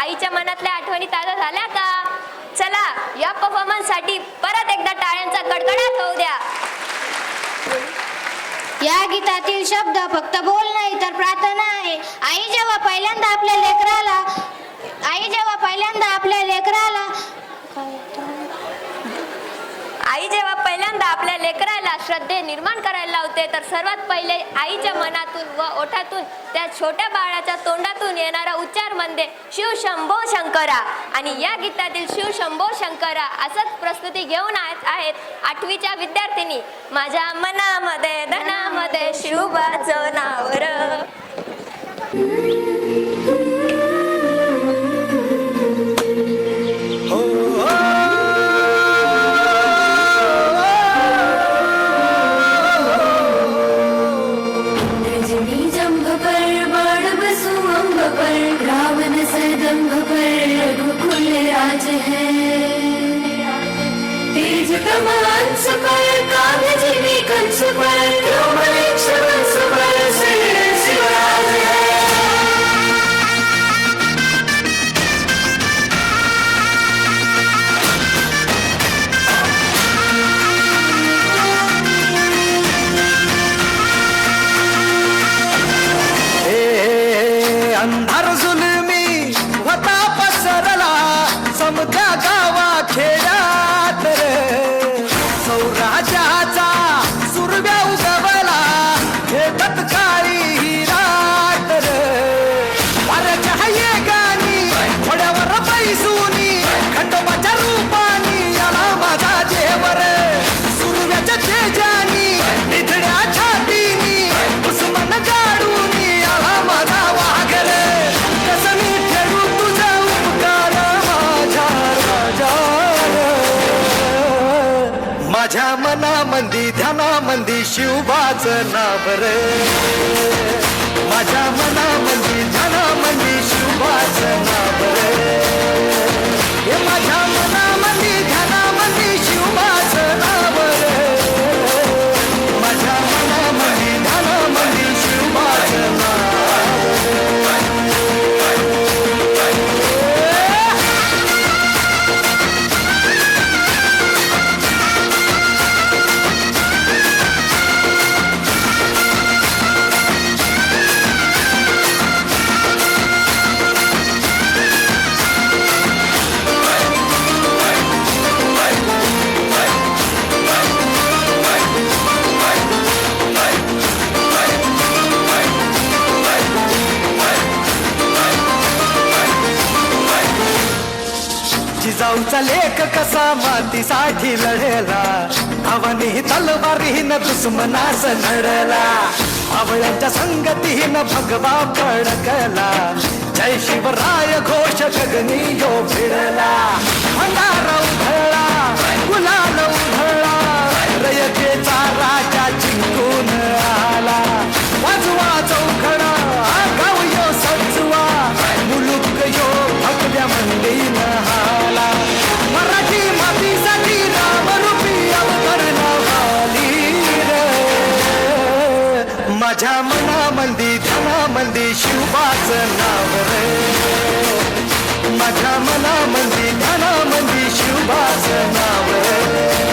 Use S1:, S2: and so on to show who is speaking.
S1: आईच्या मनातल्या आठवणी ताज्या झाल्या का? चला या परफॉर्मन्स साठी परत एकदा टाळ्यांचा कडकडाट होऊ द्या.
S2: या गीतातील शब्द फक्त बोल नाही तर प्रार्थना आहे. आई जेव्हा पहिल्यांदा आपल्या लेकराला श्रद्धे निर्माण करायला लावते तर सर्वात पहिले आईच्या मनातून व ओठातून त्या छोट्या बाळाच्या तोंडातून येणारा उच्चार म्हणजे शिव शंभो शंकरा. आणि या गीतातील शिव शंभो शंकरा असंच प्रस्तुती घेऊन आहेत 8वीच्या विद्यार्थिनी. माझ्या मनामध्ये धनामध्ये शिवबाचं नाव र.
S3: अंधार जुलमी होता पसरला समद्या गावा खेड्यात रे. सौराजाचा सुरव्या उगवला खेळत काळी हिरात रे. वाऱ्याच्या हये गाणी घोड्यावर बैसूनी खंडोबाच्या रूपानी आला माझा देवर. सुरव्याच्या तेजानी निधड्या छातीनी उस्मान गाडूनी आला माझा वाघर. कसं मी ठेवू तुझा उपकार माझ्या राजावर. माझ्या मनामंदी ध्यानामंदी शिवबाचं नाव रे. माझ्या मनामंदी ध्यानामंदी शिवबाचं नाव रे. हे माझ्या मनामंदी ध्यानामंदी शिवबाचं नाव रे. माझ्या मनामंदी ध्यानामंदी शिवबाचं नाव. जिजाऊचा लेख कसा मातीसाठी लढेला धावानी तलवारीन दुश्मनास लढला. आवळ्यांच्या संगतीन भगवा फडकला. जय शिवराय घोष गगनी यो फिरला. भंडारा उधळला गुलाल उधळला रयतेचा राजा जिंकून आला. वाजवा चौखडा गाव यो सजवा मुलुक यो भगव्या मंडीन हाला. मराठी मातीसाठी रामरूपी अवतरण आली रे. माझ्या मनामंदी ध्यानामंदी शिवबाचं नाव रे. माझ्या मनामंदी ध्यानामंदी शिवबाचं नाव रे.